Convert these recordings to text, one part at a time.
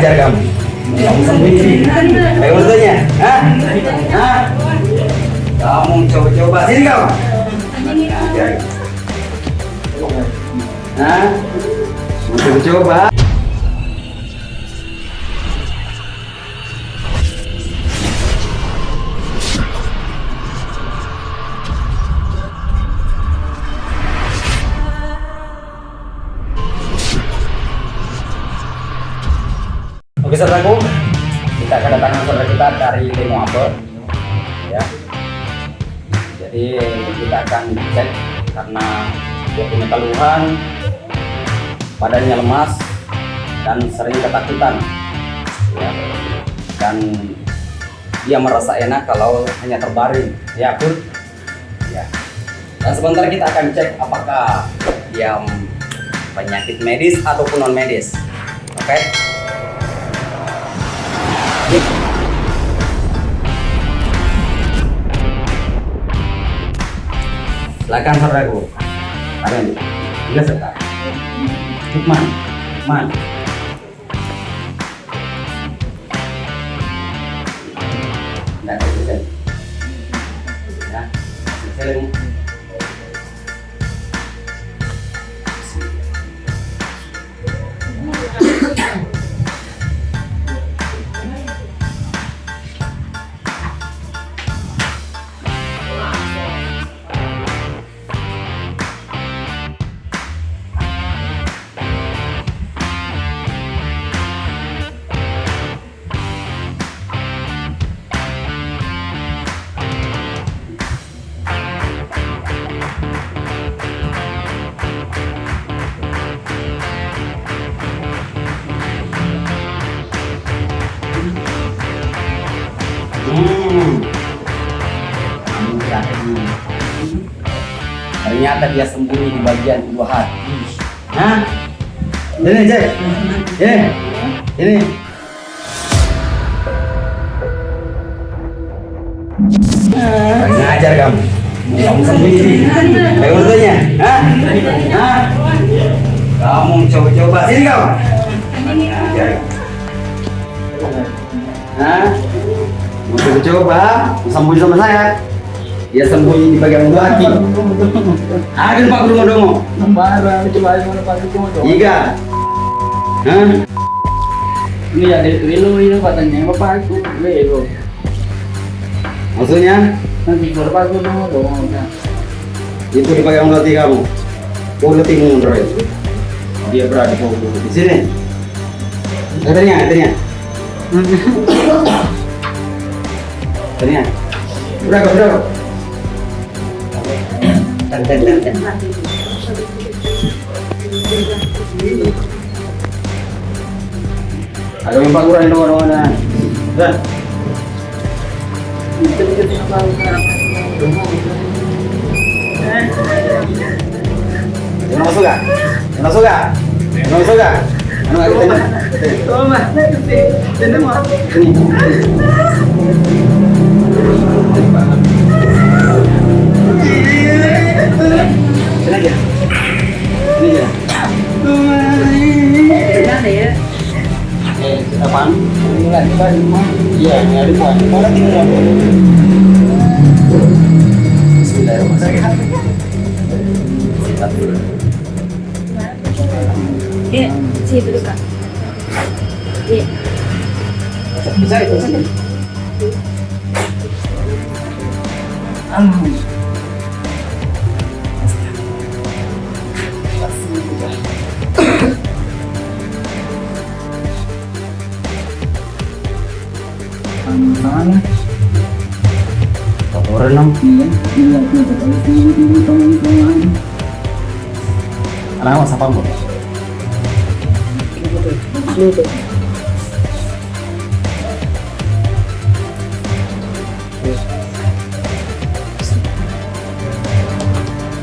ajar kamu. Kamu sembunyi. Ayo bertanya. Hah? Hah? Kamu coba-coba sini kau. Ajar. Hah? Mau coba-coba? Oke saudaraku, kita kedatangan saudara kita dari Lemo Abel, ya. Jadi kita akan cek karena dia punya keluhan, badannya lemas dan sering ketakutan, ya. Dan dia merasa enak kalau hanya terbaring, ya Put, ya. Dan sebentar kita akan cek apakah dia penyakit medis ataupun non medis, oke? Silakan saudaraku. Kalian juga serta. Lukman, Man. Nah, itu ya. Salam. Ternyata dia sembunyi di bagian kedua hati. Hah? Ini Cek. Ini. Ngajar kamu. Kamu sembunyi. Ayo bertanya. Hah? Hah? Kamu coba-coba sini kau. Ngajar. Hah? Mau coba-coba? Mau sembunyi sama saya? Dia sembunyi di bagian kedua hati. Ada Pak Guru Modomo. Lembaran, coba mana Pak Guru Modomo. Iya. Hah? Ini ada Wilo ini katanya Bapak aku Wilo. Maksudnya? Nanti kalau Pak Guru Modomo. Itu di bagian hati kamu. Politik mundur itu. Dia berada di sini. Katanya. Katanya. Berapa? Dan. Ada yang Pak Guru mana? Dan. Yang masuk gak? Anu kita ini. Oh, Mas, ini mau. Sini aja. Mana ya? Apaan? Ini lagi Pak rumah. Iya, ini ada buat. Mana tinggal? Bismillahirrahmanirrahim. Iya, sini duduk Kak. Iya. Bisa itu. Mana? Kotoran dong. Iya. Anak mas apa bu?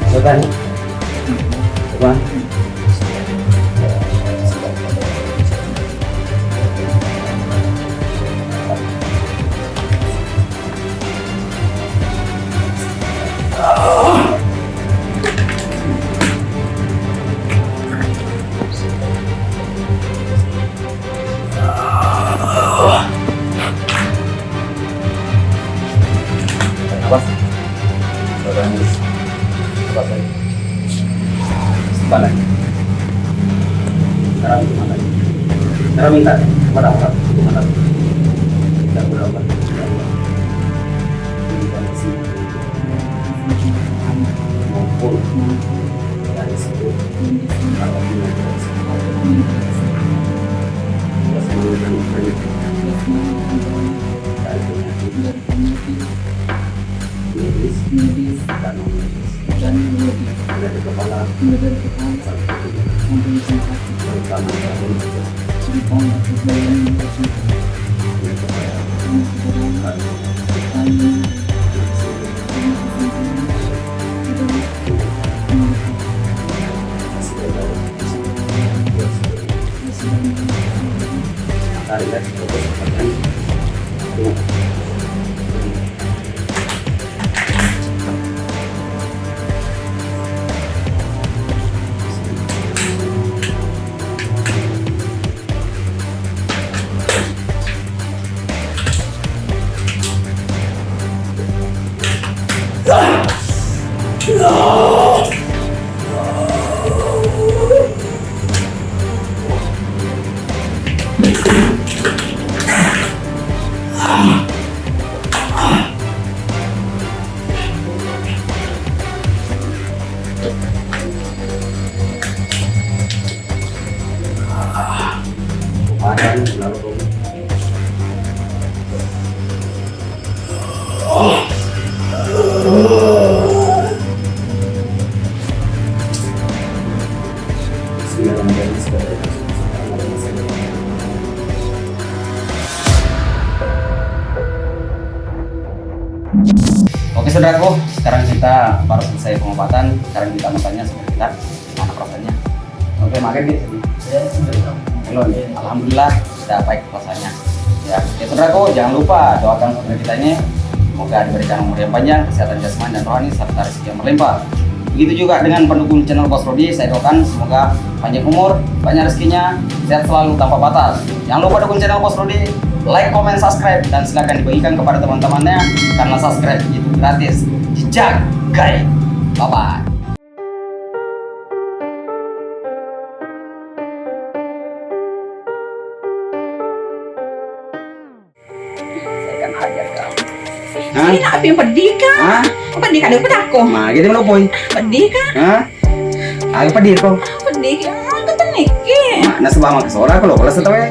Sultan. Coba. Cara minta kepada Allah Subhanahu kita berobat maupun dari situ kalau dari situ kita semuanya dari penyakit medis dan non medis dari kepala terutama badan lalu Oke saudaraku, sekarang kita baru selesai pengobatan. Sekarang kita mau tanya sama kita mana perasaannya. Oke, makan gitu. Belum. Alhamdulillah sudah baik rasanya. Ya, saudaraku, jangan lupa doakan saudara kita ini semoga diberikan umur yang panjang, kesehatan jasmani dan rohani serta rezeki yang berlimpah. Begitu juga dengan pendukung channel Bos Rodi, saya doakan semoga panjang umur, banyak rezekinya, sehat selalu tanpa batas. Jangan lupa dukung channel Bos Rodi, like, comment, subscribe, dan silakan dibagikan kepada teman-temannya karena subscribe itu gratis. Jejak, guys. Bye-bye. Hah? Ini nak yang pedih kan? Hah? Pedih kan? Dia aku. Nah, gitu lo poin. Pedih kan? Hah? Ayo pedir kok. Pedih kan? Keteniki. Nah, sebelah mak kesora kalau setewe.